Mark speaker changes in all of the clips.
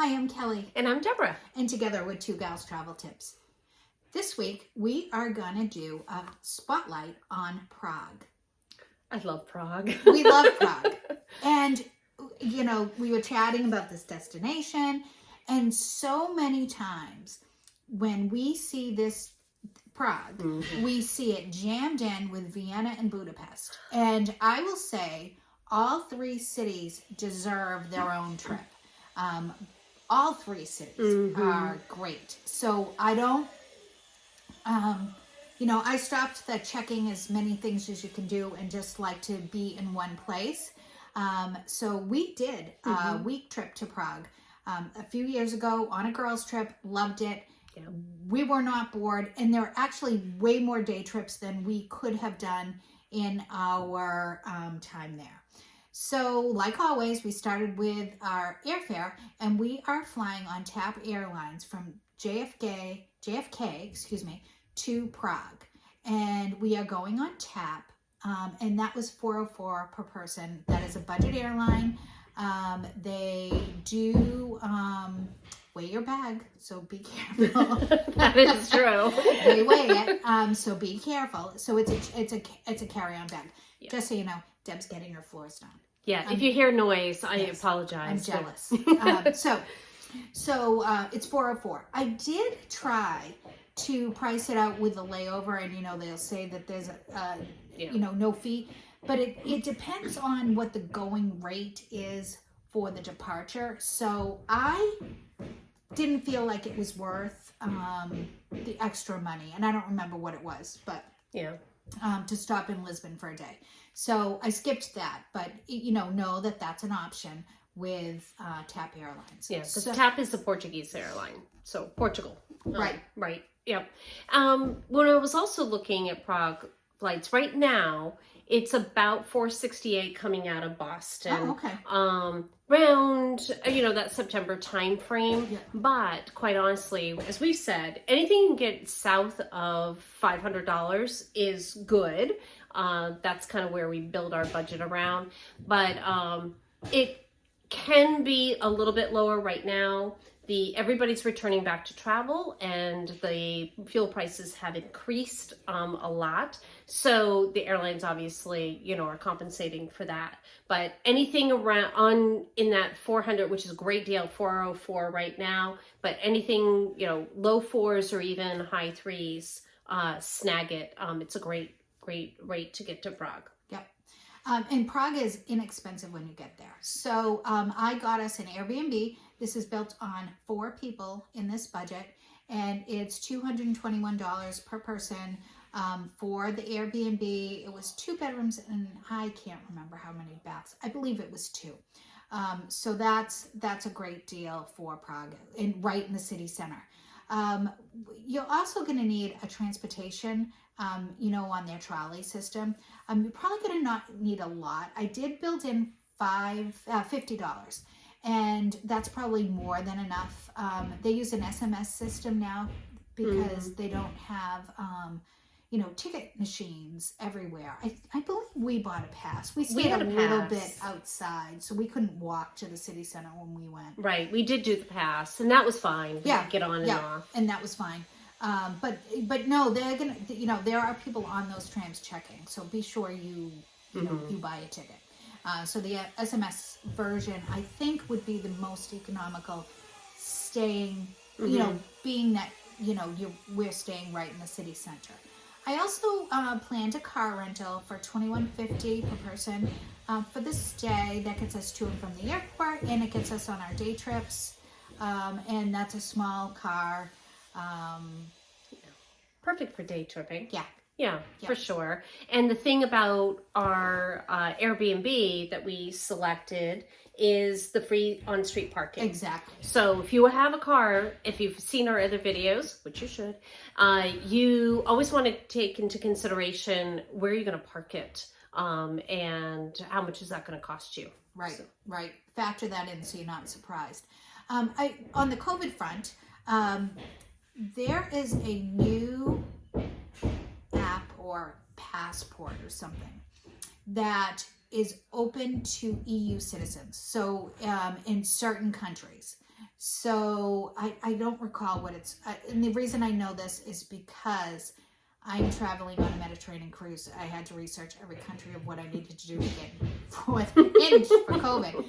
Speaker 1: Hi, I'm Kelly.
Speaker 2: And I'm Deborah.
Speaker 1: And together we're Two Gals Travel Tips. This week we are going to do a spotlight on Prague.
Speaker 2: I love Prague.
Speaker 1: We love Prague. And, you know, we were chatting about this destination. And so many times when we see this Prague, we see it jammed in with Vienna and Budapest. And I will say all three cities deserve their own trip. All three cities are great. So I don't, I stopped the checking as many things as you can do and just like to be in one place. So we did a week trip to Prague a few years ago on a girls trip, loved it. Yeah. We were not bored, and there are actually way more day trips than we could have done in our time there. So, like always, we started with our airfare, and we are flying on TAP Airlines from JFK, to Prague. And we are going on TAP, and that was $404 per person. That is a budget airline. They do weigh your bag, so be careful.
Speaker 2: That is true.
Speaker 1: They weigh it, so be careful. So it's a carry-on bag. Yeah. Just so you know, Deb's getting her floors done.
Speaker 2: Yeah, if you hear noise, I apologize.
Speaker 1: I'm jealous. So it's $404. I did try to price it out with a layover, and they'll say that there's no fee, but it depends on what the going rate is for the departure. So I didn't feel like it was worth the extra money, and I don't remember what it was, but to stop in Lisbon for a day. So I skipped that, but know that that's an option with TAP Airlines.
Speaker 2: Yeah, because TAP is the Portuguese airline, so Portugal.
Speaker 1: Right.
Speaker 2: Yep. When I was also looking at Prague flights, right now it's about $468 coming out of Boston.
Speaker 1: Oh, okay.
Speaker 2: Around that September time frame. Yeah. But quite honestly, as we've said, anything you can get south of $500 is good. That's kind of where we build our budget around. But it can be a little bit lower right now. Everybody's returning back to travel, and the fuel prices have increased a lot. So the airlines obviously, are compensating for that. But anything around in that 400, which is a great deal, 404 right now. But anything, low fours or even high threes, snag it. It's a great rate to get to Prague.
Speaker 1: Yep. And Prague is inexpensive when you get there. So I got us an Airbnb. This is built on 4 people in this budget, and it's $221 per person for the Airbnb. It was 2 bedrooms, and I can't remember how many baths. I believe it was 2. So that's a great deal for Prague, right in the city center. You're also going to need a transportation, on their trolley system. You're probably going to not need a lot. I did build in $50, and that's probably more than enough. They use an SMS system now because they don't have, ticket machines everywhere. I believe we bought a pass. We stayed a little bit outside, so we couldn't walk to the city center when we went.
Speaker 2: Right, we did do the pass, and that was fine. We could get on and off.
Speaker 1: And that was fine. But no, they're gonna, there are people on those trams checking, so be sure you buy a ticket. So the SMS version, I think, would be the most economical, staying, being that, we're staying right in the city center. I also planned a car rental for $21.50 per person for this day. That gets us to and from the airport, and it gets us on our day trips. And that's a small car.
Speaker 2: Perfect for day tripping.
Speaker 1: Yeah,
Speaker 2: for sure. And the thing about our Airbnb that we selected is the free on-street parking.
Speaker 1: Exactly.
Speaker 2: So if you have a car, if you've seen our other videos, which you should, you always want to take into consideration where you're going to park it, and how much is that going to cost you.
Speaker 1: Right, right. Factor that in so you're not surprised. On the COVID front, there is a new app or passport or something that is open to EU citizens. So in certain countries. So I don't recall what it's, and the reason I know this is because I'm traveling on a Mediterranean cruise. I had to research every country of what I needed to do to get in for COVID.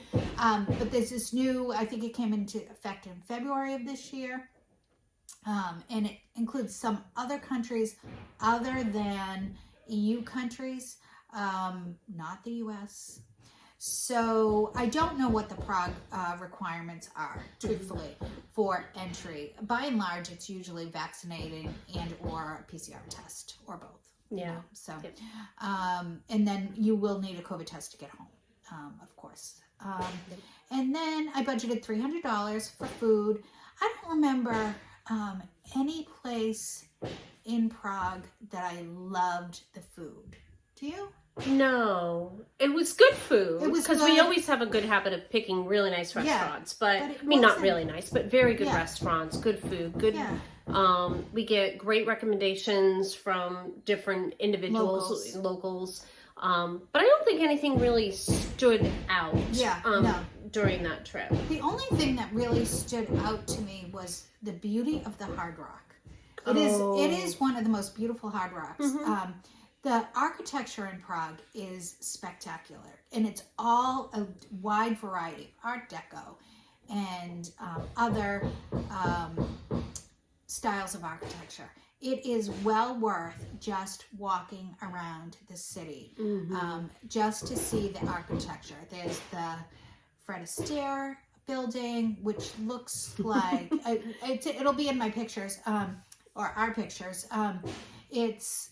Speaker 1: But there's this new, I think it came into effect in February of this year. And it includes some other countries other than EU countries, not the US. So I don't know what the Prague requirements are, truthfully, for entry. By and large, it's usually vaccinating and or a PCR test or both.
Speaker 2: Yeah.
Speaker 1: You know? So, and then you will need a COVID test to get home, of course. And then I budgeted $300 for food. I don't remember any place in Prague that I loved the food. Do you?
Speaker 2: No, it was good food.
Speaker 1: It was
Speaker 2: because we always have a good habit of picking really nice restaurants, but I mean not really nice, but very good restaurants, good food, good. Yeah. We get great recommendations from different individuals, locals. But I don't think anything really stood out. During that trip.
Speaker 1: The only thing that really stood out to me was the beauty of the Hard Rock. It is one of the most beautiful Hard Rocks. Mm-hmm. The architecture in Prague is spectacular, and it's all a wide variety of Art Deco and other styles of architecture. It is well worth just walking around the city, just to see the architecture. There's the Fred Astaire building, which looks like it'll be in my pictures, or our pictures. It's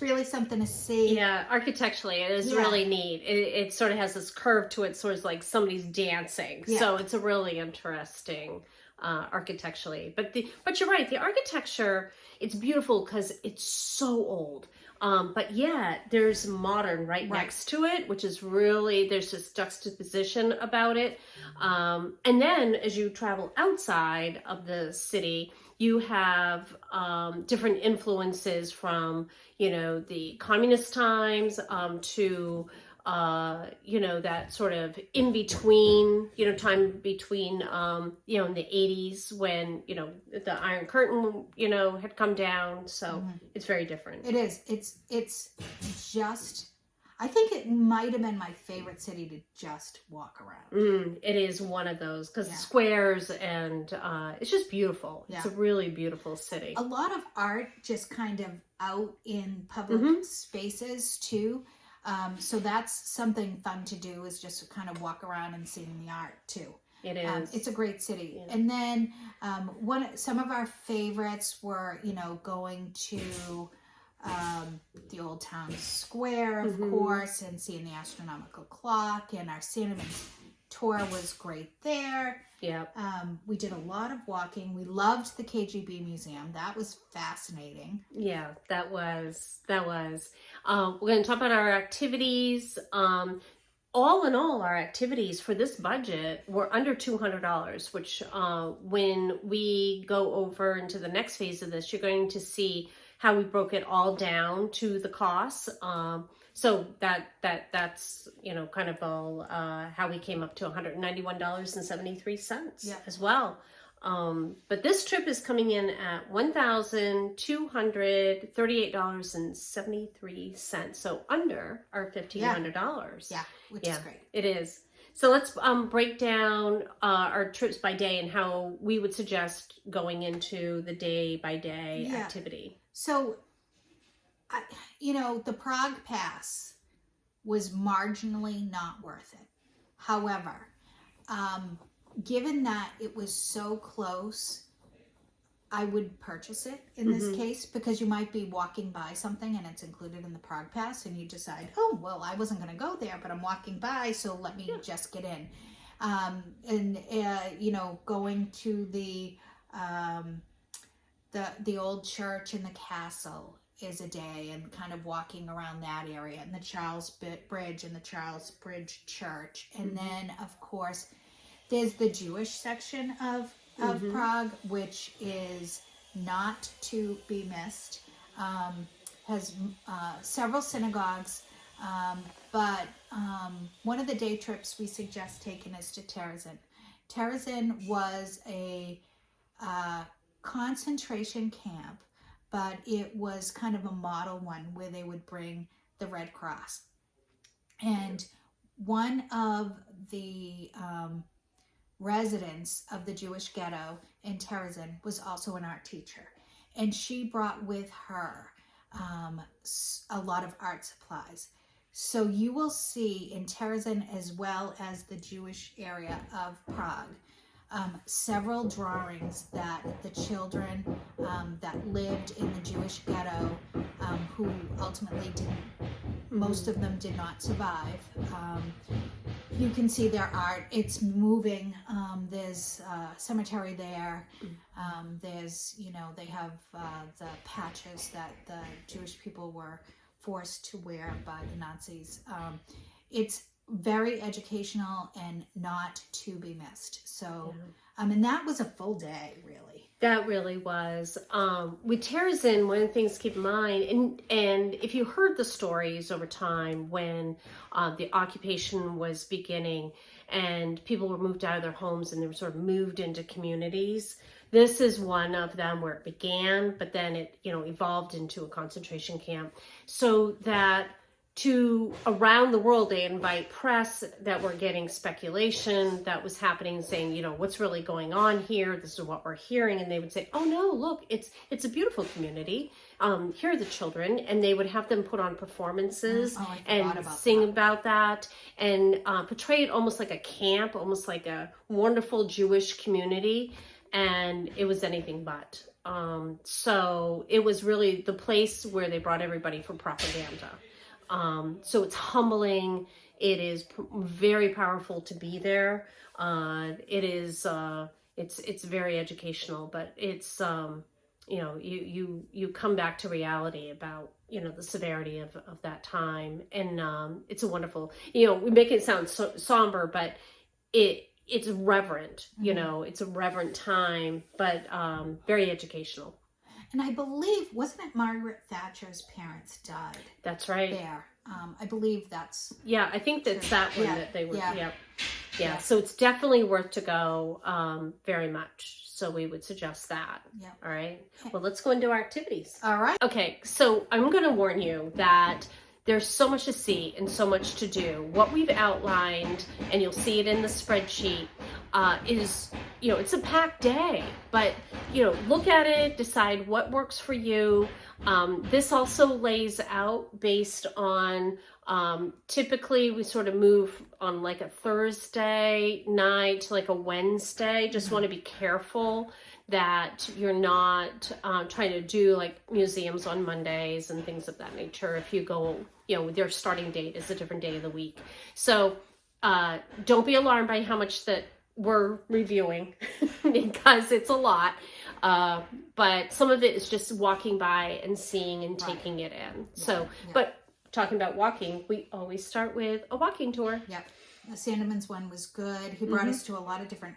Speaker 1: really something to see.
Speaker 2: Yeah, architecturally, it is really neat. It sort of has this curve to it, sort of like somebody's dancing. Yeah. So it's a really interesting architecturally. But you're right. The architecture, it's beautiful because it's so old. But yeah, there's modern right next to it, which is really, there's this juxtaposition about it. And then as you travel outside of the city, you have different influences from, the communist times to, that sort of in between, time between, in the 80s when, the Iron Curtain, had come down. So it's very different.
Speaker 1: It is. It's just, I think it might have been my favorite city to just walk around.
Speaker 2: It is one of those because squares and it's just beautiful. It's a really beautiful city.
Speaker 1: A lot of art just kind of out in public spaces too. So that's something fun to do, is just kind of walk around and seeing the art too.
Speaker 2: It is.
Speaker 1: It's a great city. Yeah. And then some of our favorites were, going to the Old Town Square, of course, and seeing the astronomical clock, and our cinnamon tour was great there.
Speaker 2: Yeah.
Speaker 1: We did a lot of walking. We loved the KGB Museum. That was fascinating.
Speaker 2: Yeah, that was. We're going to talk about our activities. All in all, our activities for this budget were under $200, which when we go over into the next phase of this, you're going to see how we broke it all down to the costs. So that's, kind of all how we came up to $191.73 as well. But this trip is coming in at $1,238.73. So under our $1,500.
Speaker 1: Yeah, which is great.
Speaker 2: It is. So let's break down our trips by day and how we would suggest going into the day-by-day activity.
Speaker 1: So, the Prague Pass was marginally not worth it. However, given that it was so close, I would purchase it in this case, because you might be walking by something and it's included in the Prague Pass and you decide, oh, well, I wasn't going to go there, but I'm walking by, so let me just get in. Going to the old church and the castle is a day, and kind of walking around that area, and the Charles Bridge and the Charles Bridge Church. And then, of course, there's the Jewish section of Prague, which is not to be missed. Has several synagogues, but one of the day trips we suggest taking is to Terezin. Terezin was a concentration camp, but it was kind of a model one where they would bring the Red Cross. And one of the residents of the Jewish ghetto in Terezin was also an art teacher. And she brought with her a lot of art supplies. So you will see in Terezin, as well as the Jewish area of Prague, several drawings that the children that lived in the Jewish ghetto, who ultimately most of them did not survive. You can see their art. It's moving. There's a cemetery there. There's, they have the patches that the Jewish people were forced to wear by the Nazis. It's very educational and not to be missed. So, and that was a full day, really.
Speaker 2: That really was. With Terezin, one of the things to keep in mind, and if you heard the stories over time when the occupation was beginning and people were moved out of their homes and they were sort of moved into communities, this is one of them where it began, but then it, evolved into a concentration camp. So that around the world, they invite press that were getting speculation that was happening, saying, what's really going on here? This is what we're hearing. And they would say, oh no, look, it's a beautiful community. Here are the children. And they would have them put on performances and sing about that and portray it almost like a camp, almost like a wonderful Jewish community. And it was anything but. So it was really the place where they brought everybody for propaganda. So it's humbling. It is very powerful to be there. It is, it's very educational, but it's, you come back to reality about, the severity of that time. And, it's a wonderful, we make it sound so somber, but it's reverent, it's a reverent time, but, very educational.
Speaker 1: And I believe, wasn't it Margaret Thatcher's parents died?
Speaker 2: That's right.
Speaker 1: There. I believe that's...
Speaker 2: Yeah, I think that's that one that they were... Yeah. So it's definitely worth to go very much. So we would suggest that. Yeah. All right. Well, let's go into our activities.
Speaker 1: All right.
Speaker 2: Okay. So I'm going to warn you that there's so much to see and so much to do. What we've outlined, and you'll see it in the spreadsheet, is, it's a packed day, but, look at it, decide what works for you. This also lays out based on, typically we sort of move on like a Thursday night to like a Wednesday. Just want to be careful that you're not trying to do like museums on Mondays and things of that nature. If you go, their starting date is a different day of the week. So don't be alarmed by how much that we're reviewing because it's a lot. But some of it is just walking by and seeing and taking it in. But talking about walking, we always start with a walking tour.
Speaker 1: Yep. The Sandeman's one was good. He brought us to a lot of different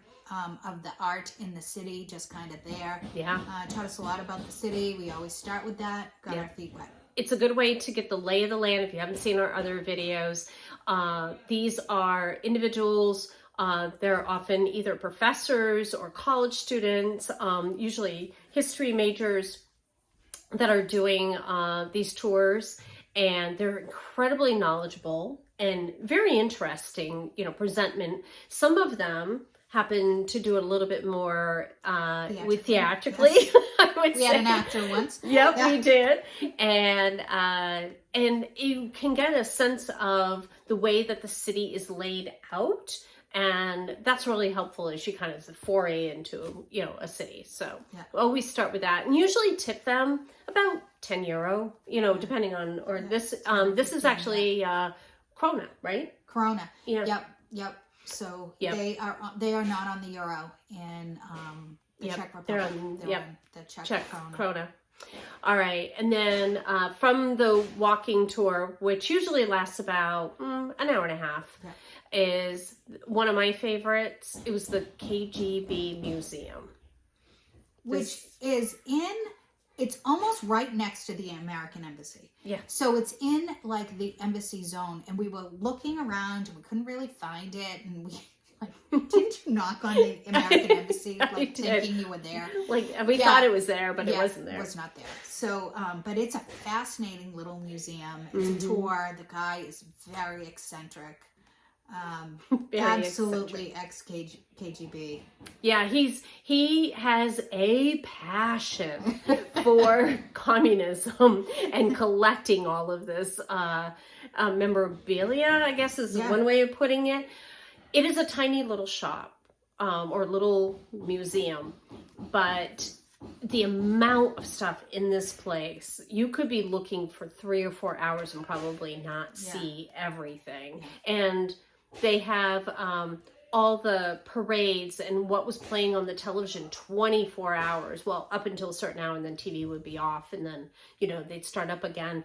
Speaker 1: of the art in the city, just kind of there.
Speaker 2: Yeah.
Speaker 1: Taught us a lot about the city. We always start with that. Got our feet wet.
Speaker 2: It's a good way to get the lay of the land if you haven't seen our other videos. These are individuals. They're often either professors or college students, usually history majors that are doing these tours, and they're incredibly knowledgeable and very interesting, presentment. Some of them happen to do it a little bit more theatrically. Yes. I would say.
Speaker 1: We had an actor once.
Speaker 2: Yep, we did. And you can get a sense of the way that the city is laid out. And that's really helpful as you kind of foray into, a city. So we always start with that, and usually tip them about €10, depending on, or this is actually krona, right?
Speaker 1: Krona.
Speaker 2: Yeah.
Speaker 1: Yep. So they are not on the euro in the Czech Republic. They're on the Czech
Speaker 2: krona. All right, and then from the walking tour, which usually lasts about an hour and a half, is one of my favorites. It was the KGB Museum,
Speaker 1: which is it's almost right next to the American Embassy.
Speaker 2: Yeah.
Speaker 1: So it's in like the embassy zone, and we were looking around and we couldn't really find it, and we like, didn't you knock on the American Embassy like thinking you were there?
Speaker 2: Like we thought it was there, but it wasn't there.
Speaker 1: It was not there. So, but it's a fascinating little museum. It's a tour. The guy is very eccentric. Absolutely ex-KGB.
Speaker 2: Yeah, he has a passion for communism and collecting all of this memorabilia, I guess is one way of putting it. It is a tiny little shop or little museum, but the amount of stuff in this place, you could be looking for 3 or 4 hours and probably not see everything. And they have all the parades and what was playing on the television 24 hours. Well, up until a certain hour, and then TV would be off, and then, they'd start up again.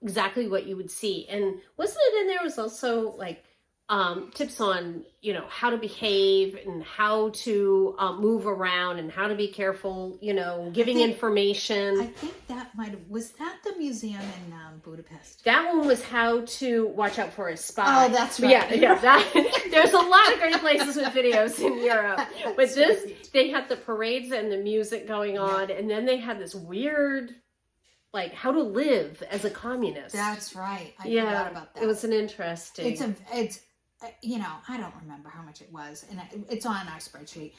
Speaker 2: Exactly what you would see. And wasn't it in there was also like tips on, how to behave and how to move around and how to be careful, giving information.
Speaker 1: I think that was that the museum in Budapest?
Speaker 2: That one was how to watch out for a spy.
Speaker 1: Oh, that's right.
Speaker 2: Yeah. There's a lot of great places with videos in Europe. But they had the parades and the music going on, and then they had this weird, like, how to live as a communist.
Speaker 1: That's right. I forgot about that.
Speaker 2: It was an interesting.
Speaker 1: It's I don't remember how much it was, and it's on our spreadsheet.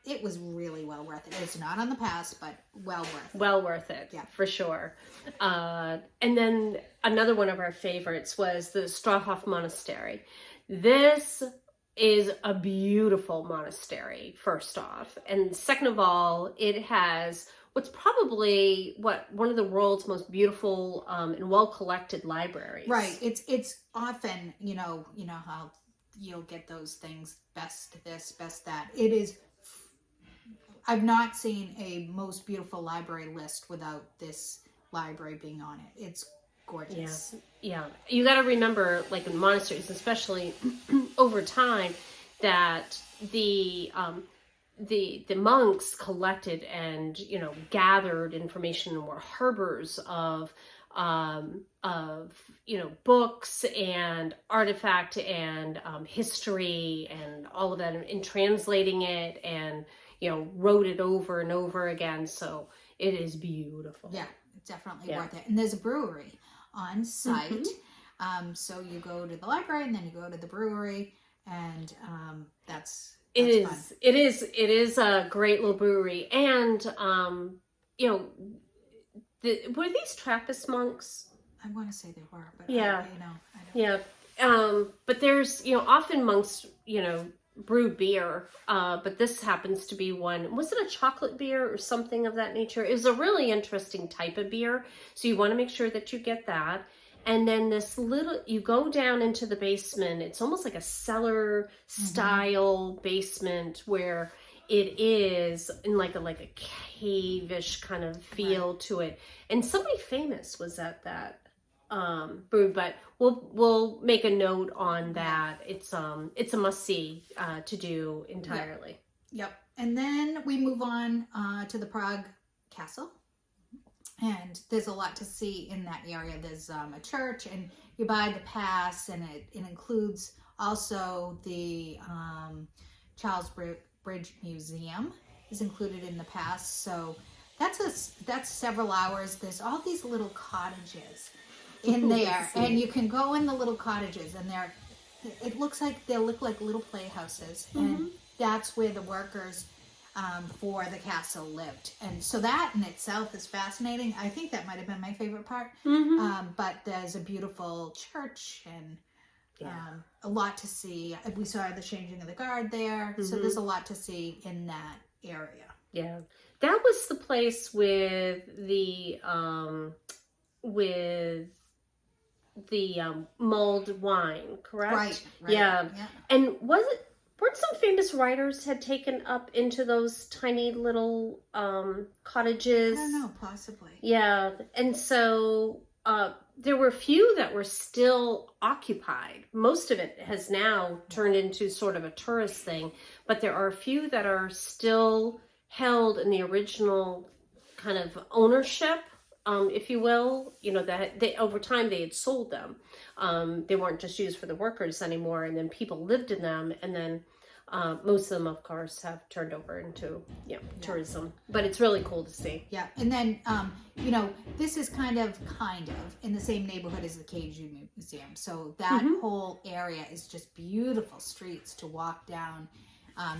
Speaker 1: It was really well worth it. It's not on the pass, but well worth it.
Speaker 2: Well worth it, for sure. And then another one of our favorites was the Strahov Monastery. This is a beautiful monastery, first off. And second of all, it has what's probably one of the world's most beautiful and well-collected libraries.
Speaker 1: Right. It's often, how you'll get those things, best this, best that. It is, I've not seen a most beautiful library list without this library being on it. It's gorgeous.
Speaker 2: Yeah. You got to remember, like in monasteries, especially over time, that the monks collected and gathered information and were harbors of books and artifact and history and all of that, and translating it and wrote it over and over again. So it is beautiful.
Speaker 1: Yeah, it's definitely worth it. And there's a brewery on site. So you go to the library and then you go to the brewery, and that's
Speaker 2: It
Speaker 1: fun.
Speaker 2: is a great little brewery. And, were these Trappist monks?
Speaker 1: I want to say they were, but
Speaker 2: I don't. Yeah. But there's, often monks, brew beer, but this happens to be one. Was it a chocolate beer or something of that nature? It was a really interesting type of beer. So you want to make sure that you get that. And then you go down into the basement. It's almost like a cellar style basement where it is in like a cave-ish kind of feel to it. And somebody famous was at that brew, but we'll make a note on that. It's a must-see to do entirely.
Speaker 1: Yep. And then we move on to the Prague Castle. And there's a lot to see in that area. There's a church, and you buy the pass, and it includes also the Charles Bridge Museum is included in the pass. So that's several hours. There's all these little cottages in there, and you can go in the little cottages, and it looks like they look like little playhouses, and that's where the workers for the castle lived. And so that in itself is fascinating. I think that might have been my favorite part. But there's a beautiful church and a lot to see. We saw the changing of the guard there. So there's a lot to see in that area.
Speaker 2: Yeah. That was the place with the mulled wine, correct?
Speaker 1: Right.
Speaker 2: Yeah. And weren't some famous writers had taken up into those tiny little cottages?
Speaker 1: I don't know, possibly.
Speaker 2: Yeah. And so there were a few that were still occupied. Most of it has now turned into sort of a tourist thing, but there are a few that are still held in the original kind of ownership, if you will, that they, over time they had sold them. They weren't just used for the workers anymore, and then people lived in them, and then most of them, of course, have turned over into tourism. But it's really cool to see.
Speaker 1: Yeah, and then this is kind of in the same neighborhood as the KG Museum, so that whole area is just beautiful streets to walk down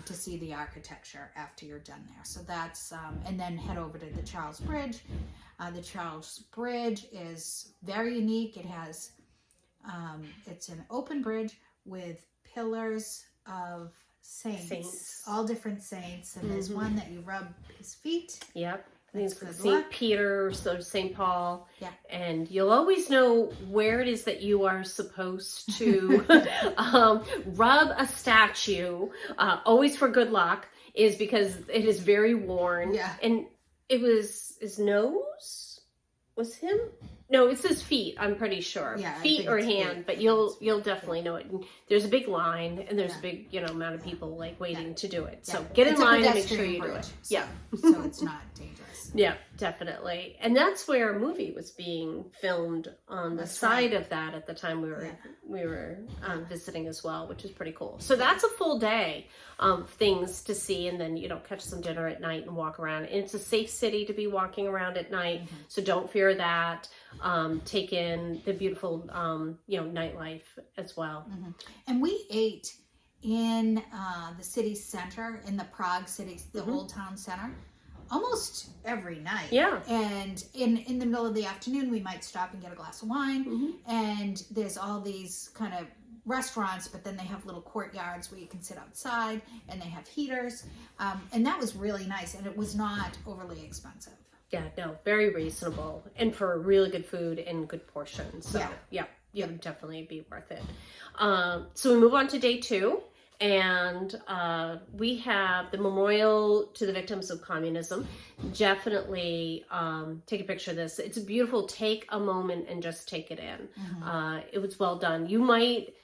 Speaker 1: to see the architecture after you're done there. So that's and then head over to the Charles Bridge. The Charles Bridge is very unique. It has it's an open bridge with pillars of saints, all different saints, and there's one that you rub his feet.
Speaker 2: Yep. I think it's
Speaker 1: St.
Speaker 2: St. Peter, so St. Paul.
Speaker 1: Yeah.
Speaker 2: And you'll always know where it is that you are supposed to rub a statue, always for good luck, is because it is very worn.
Speaker 1: Yeah.
Speaker 2: And it was his nose? Was him? No, it's his feet, I'm pretty sure.
Speaker 1: Yeah,
Speaker 2: feet or hand, but you'll definitely know it. And there's a big line, and there's a big amount of people waiting to do it. So get in line and make sure you do it.
Speaker 1: So, so it's not dangerous.
Speaker 2: Yeah, definitely. And that's where a movie was being filmed on the side of that at the time we were visiting as well, which is pretty cool. So that's a full day of things to see, and then catch some dinner at night and walk around. And it's a safe city to be walking around at night, so don't fear that. Take in the beautiful nightlife as well.
Speaker 1: And we ate in the city center, in the Prague city, the old town center, almost every night.
Speaker 2: Yeah.
Speaker 1: And in the middle of the afternoon, we might stop and get a glass of wine. And there's all these kind of restaurants, but then they have little courtyards where you can sit outside, and they have heaters. And that was really nice, and it was not overly expensive.
Speaker 2: Yeah, no, very reasonable, and for really good food and good portions. So yeah, it would definitely be worth it. So we move on to day 2. And we have the memorial to the victims of communism. Definitely take a picture of this. It's beautiful. Take a moment and just take it in. It was well done. You might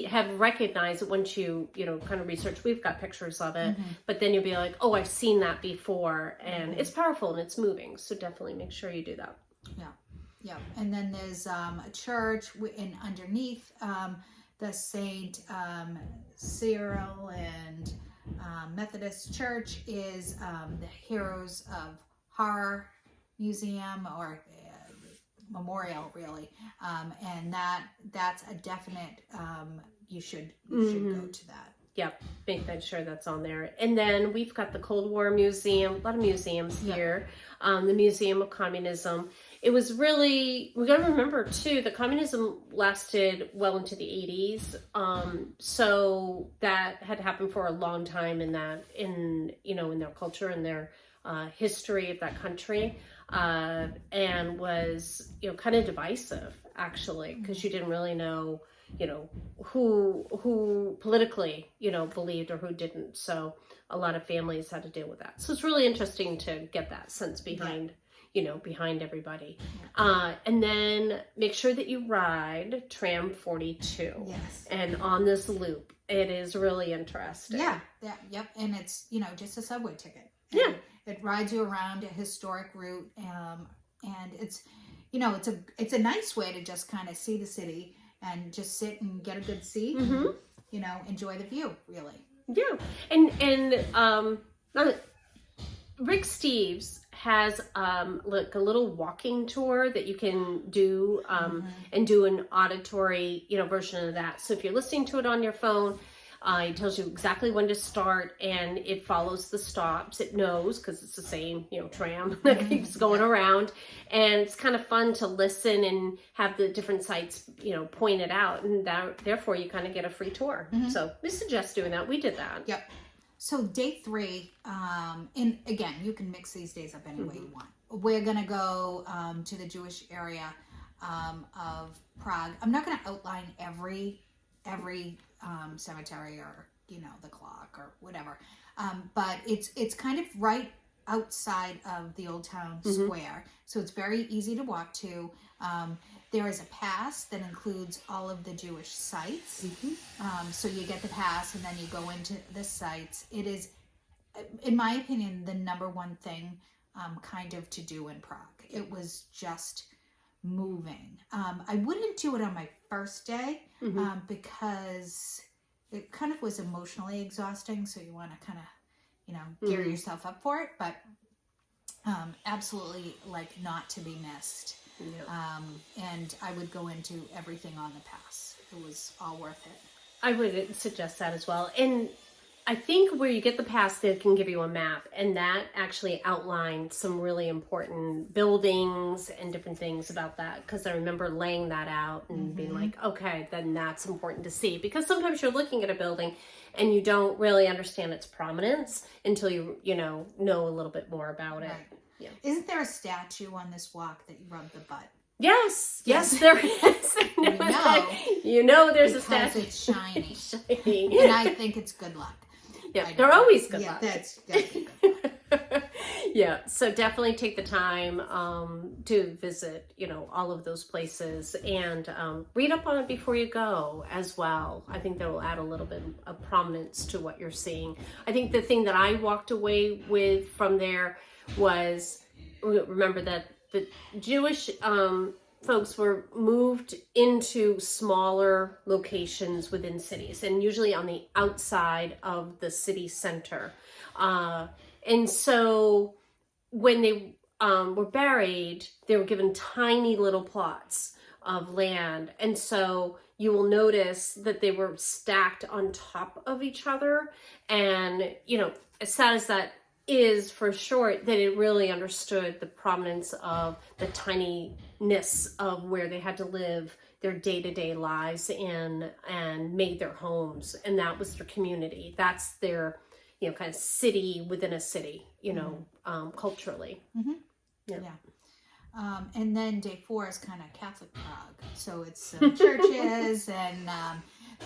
Speaker 2: have recognized it once you kind of research. We've got pictures of it, but then you'll be like, oh, I've seen that before, and it's powerful and it's moving. So definitely make sure you do that.
Speaker 1: Yeah. And then there's a church, and underneath the Saint Cyril and Methodist Church is the Heroes of Horror Museum, or memorial, really, and that's a definite. You should go to that.
Speaker 2: Yep, make sure that's on there. And then we've got the Cold War Museum, a lot of museums here. The Museum of Communism. It was really, we got to remember too, the communism lasted well into the 80s. So that had happened for a long time in their culture and their history of that country. And was, kind of divisive, actually, because you didn't really know, who politically, believed or who didn't. So a lot of families had to deal with that. So it's really interesting to get that sense behind behind everybody. And then make sure that you ride Tram 42.
Speaker 1: Yes.
Speaker 2: And on this loop, it is really interesting.
Speaker 1: Yep. And it's, just a subway ticket.
Speaker 2: And
Speaker 1: it rides you around a historic route. And it's, it's a nice way to just kind of see the city and just sit and get a good seat, and, enjoy the view, really.
Speaker 2: Yeah. And Rick Steves has like a little walking tour that you can do and do an auditory version of that. So if you're listening to it on your phone, it tells you exactly when to start, and it follows the stops. It knows, because it's the same tram that keeps going around, and it's kind of fun to listen and have the different sites pointed out, and therefore you kind of get a free tour. So we suggest doing that. We did that.
Speaker 1: Yep. So day 3, and again, you can mix these days up any way you want. We're going to go to the Jewish area of Prague. I'm not going to outline every cemetery or, the clock or whatever. But it's kind of right outside of the Old Town Square. So it's very easy to walk to. There is a pass that includes all of the Jewish sites. So you get the pass and then you go into the sites. It is, in my opinion, the number one thing kind of to do in Prague. It was just moving. I wouldn't do it on my first day because it kind of was emotionally exhausting. So you want to kind of, gear yourself up for it. But absolutely not to be missed. And I would go into everything on the pass. It was all worth it.
Speaker 2: I would suggest that as well. And I think where you get the pass, they can give you a map, and that actually outlined some really important buildings and different things about that, because I remember laying that out and being like, okay, then that's important to see, because sometimes you're looking at a building and you don't really understand its prominence until you know a little bit more about it.
Speaker 1: Right.
Speaker 2: Yeah.
Speaker 1: Isn't there a statue on this walk that you rub the butt?
Speaker 2: Yes, there is. There's a statue.
Speaker 1: Because it's shiny.
Speaker 2: Shiny.
Speaker 1: And I think it's good luck.
Speaker 2: Yeah, they're always good luck.
Speaker 1: That's good luck.
Speaker 2: Yeah, so definitely take the time to visit, all of those places, and read up on it before you go as well. I think that will add a little bit of prominence to what you're seeing. I think the thing that I walked away with from there was, remember that the Jewish folks were moved into smaller locations within cities, and usually on the outside of the city center. And so when they were buried, they were given tiny little plots of land. And so you will notice that they were stacked on top of each other. And, as sad as that is for short, that it really understood the prominence of the tinyness of where they had to live their day-to-day lives in and made their homes. And that was their community. That's their, kind of city within a city, culturally.
Speaker 1: Mm-hmm. Yeah. And then day 4 is kind of Catholic Prague. So it's churches and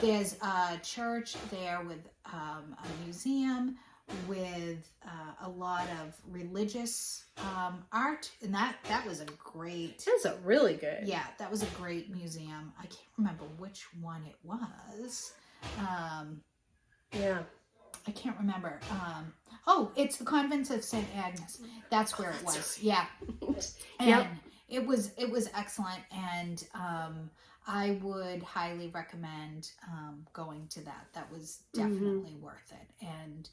Speaker 1: there's a church there with a museum with a lot of religious art, and that was a great.
Speaker 2: That's a really good.
Speaker 1: Yeah, that was a great museum. I can't remember which one it was.
Speaker 2: Yeah,
Speaker 1: I can't remember. It's the Convent of St. Agnes. That's where it was. Yeah, and it was excellent, and I would highly recommend going to that. That was definitely worth it, and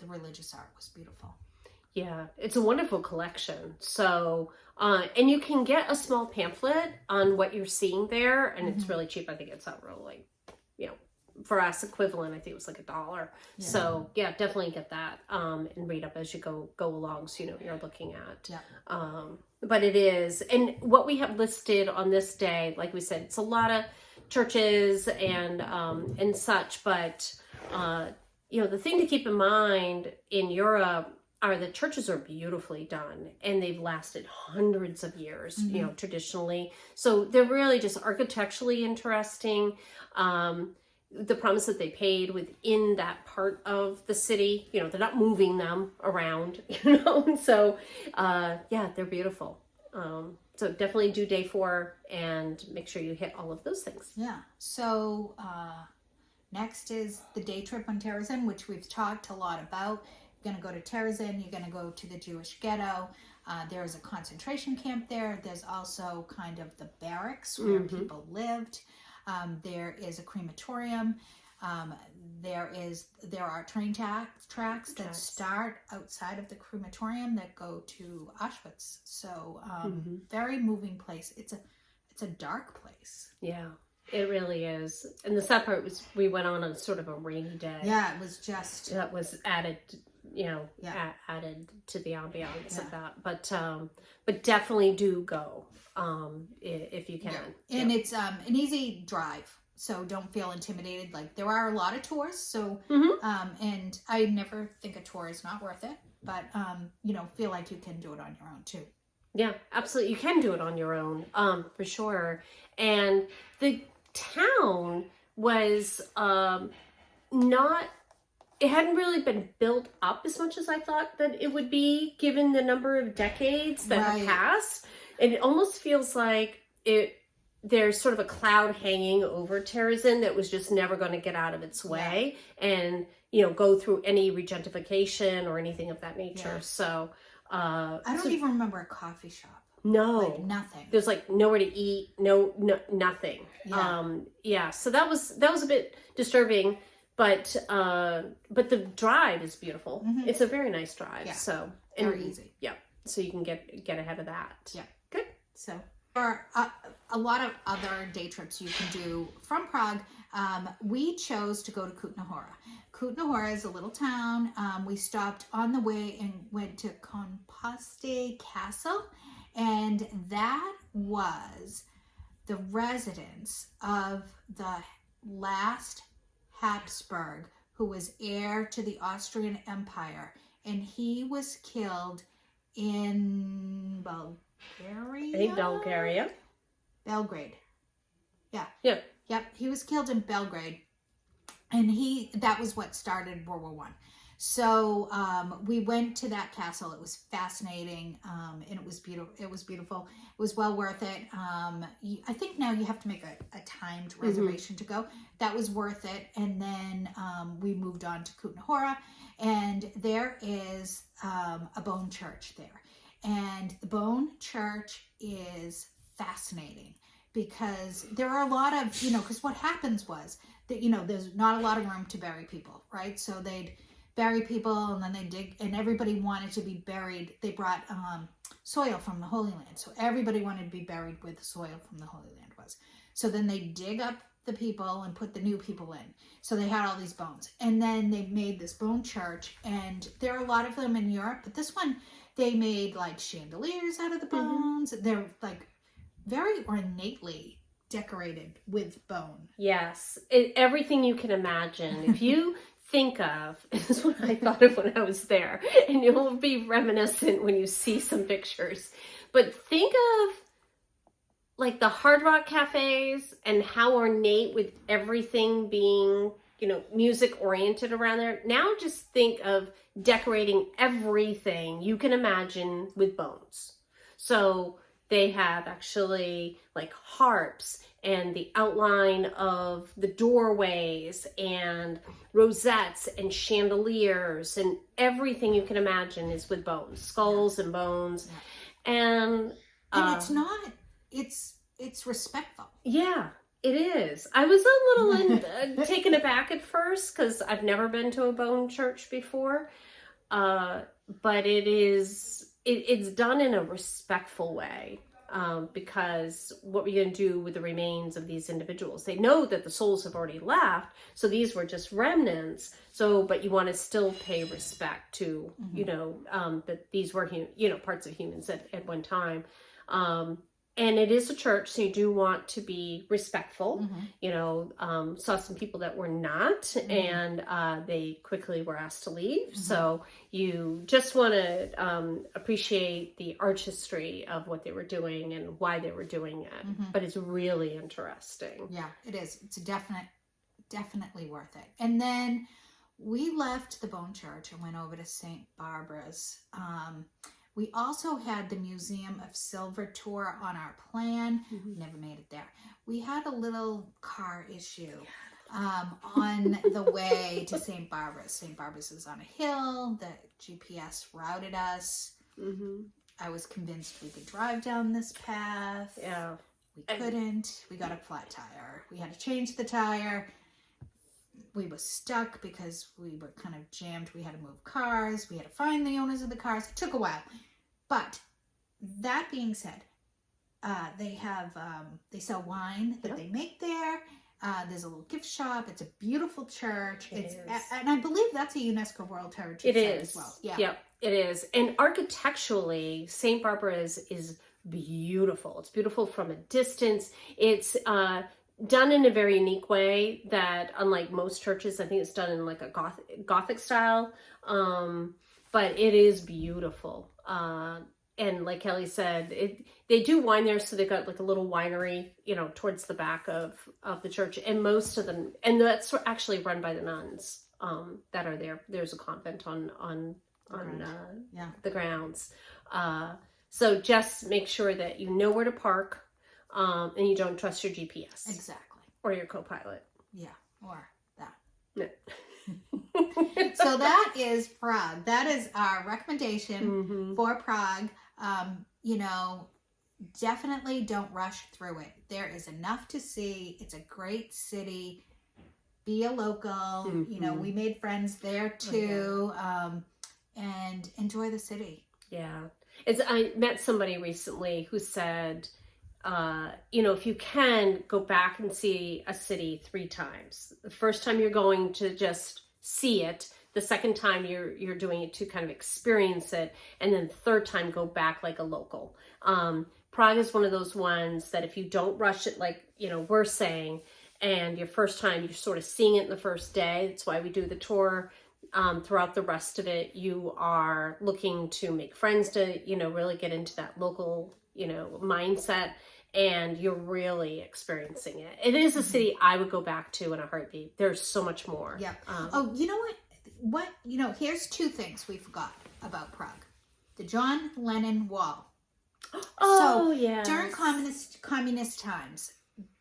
Speaker 1: the religious art was beautiful.
Speaker 2: Yeah, it's a wonderful collection. So, and you can get a small pamphlet on what you're seeing there, and it's really cheap. I think it's not really, for us equivalent, I think it was like $1. Yeah. So yeah, definitely get that and read up as you go along, so you know what you're looking at. Yeah. But it is, and what we have listed on this day, like we said, it's a lot of churches and such, but the thing to keep in mind in Europe are the churches are beautifully done, and they've lasted hundreds of years, traditionally. So they're really just architecturally interesting. The promise that they paid within that part of the city, they're not moving them around, So, they're beautiful. So definitely do day 4 and make sure you hit all of those things.
Speaker 1: Yeah. So, next is the day trip on Terezin, which we've talked a lot about. You're going to go to Terezin. You're going to go to the Jewish ghetto. There is a concentration camp there. There's also kind of the barracks where people lived. There is a crematorium. There are train tracks that start outside of the crematorium that go to Auschwitz. So very moving place. It's a dark place.
Speaker 2: Yeah. It really is. And the sad part was we went on a sort of a rainy day.
Speaker 1: Yeah, it was just...
Speaker 2: That was added, added to the ambiance of that. But definitely do go if you can.
Speaker 1: Yeah. And it's an easy drive, so don't feel intimidated. Like, there are a lot of tours, so, and I never think a tour is not worth it, but, feel like you can do it on your own, too.
Speaker 2: Yeah, absolutely. You can do it on your own, for sure. And the town was it hadn't really been built up as much as I thought that it would be, given the number of decades that have passed. And it almost feels like there's sort of a cloud hanging over Terezin that was just never going to get out of its way. Yeah. And go through any regentification or anything of that nature.
Speaker 1: Yeah.
Speaker 2: So
Speaker 1: I don't even remember a coffee shop.
Speaker 2: no,
Speaker 1: Like nothing.
Speaker 2: there's like nowhere to eat, no nothing.
Speaker 1: Yeah.
Speaker 2: So that was a bit disturbing, but the drive is beautiful. It's a very nice drive.
Speaker 1: Yeah.
Speaker 2: So
Speaker 1: Very easy.
Speaker 2: Yeah. So you can get ahead of that.
Speaker 1: Yeah.
Speaker 2: Good.
Speaker 1: So there are a lot of other day trips you can do from Prague. We chose to go to Kutna Hora. Kutna Hora is a little town. We stopped on the way and went to Konpaste Castle, and that was the residence of the last Habsburg, who was heir to the Austrian Empire, and he was killed in Bulgaria.
Speaker 2: I think Bulgaria.
Speaker 1: Belgrade. Yeah.
Speaker 2: Yeah.
Speaker 1: Yep. He was killed in Belgrade, and that was what started World War One. So we went to that castle. It was fascinating, and it was beautiful. It was well worth it. I think now you have to make a timed reservation to go. That was worth it. And then we moved on to Kutna Hora, and there is a bone church there. And the bone church is fascinating because there are a lot of, because what happens was that, there's not a lot of room to bury people, right? So they'd bury people and then they dig, and everybody wanted to be buried. They brought soil from the Holy Land. So everybody wanted to be buried where the soil from the Holy Land was. So then they dig up the people and put the new people in. So they had all these bones. And then they made this bone church, and there are a lot of them in Europe, but this one, they made like chandeliers out of the bones. They're like very ornately decorated with bone.
Speaker 2: Yes. Everything you can imagine. If you think of, this is what I thought of when I was there, and you'll be reminiscent when you see some pictures, but think of like the Hard Rock cafes and how ornate, with everything being, music oriented around there. Now just think of decorating everything you can imagine with bones. So they have actually like harps and the outline of the doorways and rosettes and chandeliers, and everything you can imagine is with bones, skulls and bones.
Speaker 1: Yeah.
Speaker 2: And
Speaker 1: it's not, it's respectful.
Speaker 2: Yeah, it is. I was a little taken aback at first because I've never been to a bone church before. But it's done in a respectful way. Because what we're going to do with the remains of these individuals, they know that the souls have already left, so these were just remnants. So, but you want to still pay respect to, that these were, parts of humans at one time. And it is a church, so you do want to be respectful. Saw some people that were not, and they quickly were asked to leave. So you just want to appreciate the artistry of what they were doing and why they were doing it. But it's really interesting.
Speaker 1: Yeah, it is. It's definitely worth it. And then we left the bone church and went over to St. Barbara's. We also had the Museum of Silver tour on our plan. Never made it there. We had a little car issue on the way to St. Barbara's. St. Barbara's is on a hill. The GPS routed us. I was convinced we could drive down this path.
Speaker 2: Yeah.
Speaker 1: We couldn't. We got a flat tire. We had to change the tire. We were stuck because we were kind of jammed. We had to move cars. We had to find the owners of the cars. It took a while. But that being said, they sell wine that they make there. There's a little gift shop. It's a beautiful church. And I believe that's a UNESCO World Heritage Site as well. Yeah.
Speaker 2: Yep, it is. And architecturally, St. Barbara's is beautiful. It's beautiful from a distance. It's done in a very unique way that, unlike most churches, I think it's done in like a Gothic style. But it is beautiful. And like Kelly said, they do wine there, so they've got like a little winery, towards the back of the church. And most of them, and that's actually run by the nuns that are there. There's a convent on the grounds. So just make sure that you know where to park, and you don't trust your GPS.
Speaker 1: Exactly.
Speaker 2: Or your co-pilot.
Speaker 1: Yeah, or that.
Speaker 2: No.
Speaker 1: So that is Prague. That is our recommendation
Speaker 2: Mm-hmm.
Speaker 1: for Prague. You know, definitely don't rush through it. There is enough to see. It's a great city. Be a local. You know, we made friends there too. And enjoy the city.
Speaker 2: Yeah. I met somebody recently who said, you know, if you can go back and see a city 3 times. The first time you're going to just see it. The second time you're doing it to kind of experience it. And then the third time go back like a local. Prague is one of those ones that if you don't rush it, like, you know, we're saying, and your first time, you're sort of seeing it in the first day. That's why we do the tour. Throughout the rest of it, you are looking to make friends, to, you know, really get into that local, you know, mindset, and you're really experiencing it. It is a city I would go back to in a heartbeat. There's so much more.
Speaker 1: Yeah. Oh, you know what, you know, here's 2 things we forgot about Prague. The John Lennon Wall.
Speaker 2: Oh,
Speaker 1: so
Speaker 2: yeah.
Speaker 1: During communist times,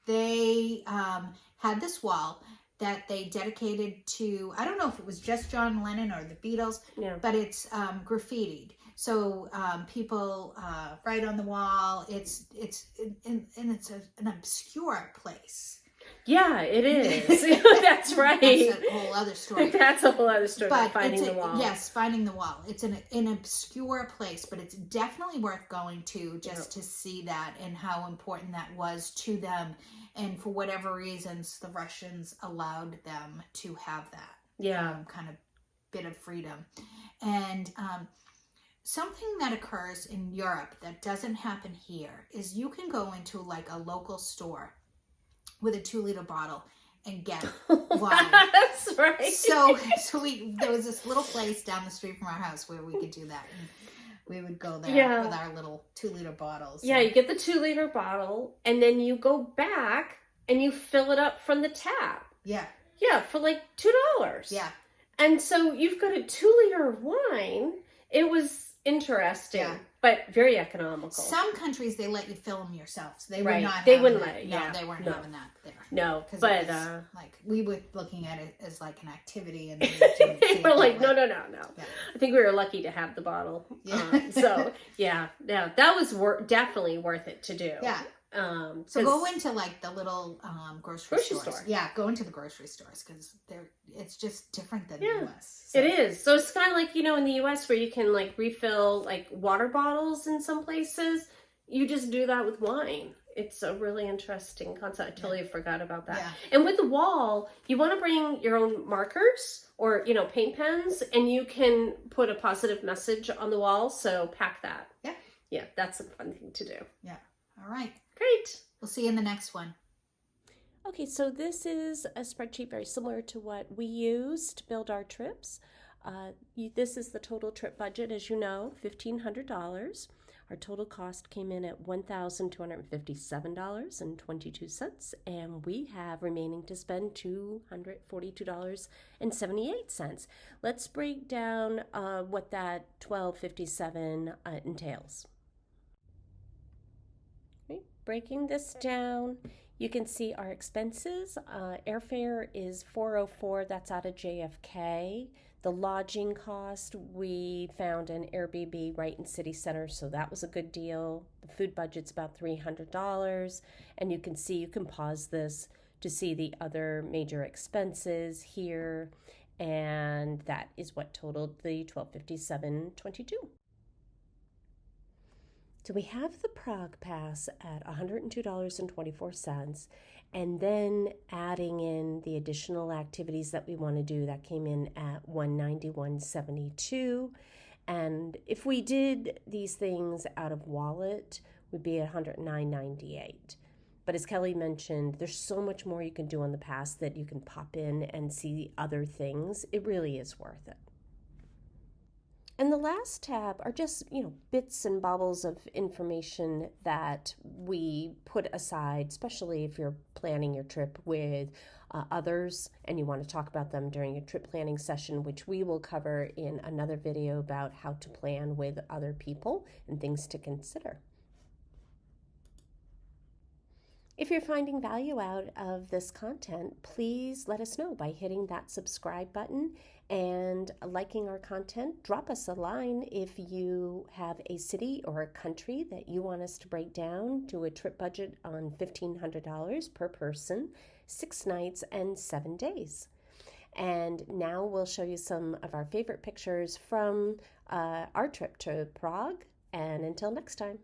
Speaker 1: they had this wall that they dedicated to, I don't know if it was just John Lennon or the Beatles, but it's graffitied. So people write on the wall. It's an obscure place.
Speaker 2: Yeah, it is. That's right.
Speaker 1: That's a whole other story.
Speaker 2: That's a whole other story.
Speaker 1: But
Speaker 2: finding the wall.
Speaker 1: Yes, finding the wall. It's an obscure place, but it's definitely worth going to just to see that and how important that was to them. And for whatever reasons, the Russians allowed them to have that kind of bit of freedom. And something that occurs in Europe that doesn't happen here is you can go into like a local store with a 2-liter bottle and get wine.
Speaker 2: That's right.
Speaker 1: So there was this little place down the street from our house where we could do that. And we would go there with our little 2-liter bottles.
Speaker 2: Yeah, you get the 2-liter bottle, and then you go back and you fill it up from the tap.
Speaker 1: Yeah.
Speaker 2: Yeah, for like $2.
Speaker 1: Yeah.
Speaker 2: And so you've got a 2-liter of wine. It was interesting, but very economical.
Speaker 1: Some countries, they let you fill them yourself. So they
Speaker 2: right.
Speaker 1: would not.
Speaker 2: They wouldn't let it.
Speaker 1: No, they weren't having that there.
Speaker 2: No,
Speaker 1: because
Speaker 2: but
Speaker 1: like we were looking at it as like an activity, and
Speaker 2: we're like, no.
Speaker 1: Yeah.
Speaker 2: I think we were lucky to have the bottle.
Speaker 1: Yeah.
Speaker 2: So that was definitely worth it to do.
Speaker 1: Yeah. So go into like the little grocery stores. Yeah, go into the grocery stores because it's just different than the U.S. So.
Speaker 2: It is. So it's kind of like, you know, in the U.S. where you can like refill like water bottles in some places. You just do that with wine. It's a really interesting concept. I totally forgot about that. Yeah. And with the wall, you want to bring your own markers or, you know, paint pens, and you can put a positive message on the wall. So pack that.
Speaker 1: Yeah.
Speaker 2: Yeah, that's a fun thing to do.
Speaker 1: Yeah. All right.
Speaker 2: Great.
Speaker 1: We'll see you in the next one.
Speaker 3: Okay, so this is a spreadsheet very similar to what we use to build our trips. This is the total trip budget, as you know, $1,500. Our total cost came in at $1,257.22, and we have remaining to spend $242.78. Let's break down what that $1,257 entails. Okay, breaking this down, you can see our expenses. Airfare is $404. That's out of JFK. The lodging cost, we found an Airbnb right in city center, so that was a good deal. The food budget's about $300, and you can see, you can pause this to see the other major expenses here, and that is what totaled the $1,257.22. So we have the Prague Pass at $102.24, and then adding in the additional activities that we want to do, that came in at $191.72. And if we did these things out of wallet, we'd be at $109.98. But as Kelly mentioned, there's so much more you can do on the pass that you can pop in and see other things. It really is worth it. And the last tab are just, you know, bits and baubles of information that we put aside, especially if you're planning your trip with others and you want to talk about them during your trip planning session, which we will cover in another video about how to plan with other people and things to consider. If you're finding value out of this content, please let us know by hitting that subscribe button and liking our content. Drop us a line if you have a city or a country that you want us to break down to a trip budget on $1,500 per person, 6 nights and 7 days. And now we'll show you some of our favorite pictures from our trip to Prague. And until next time.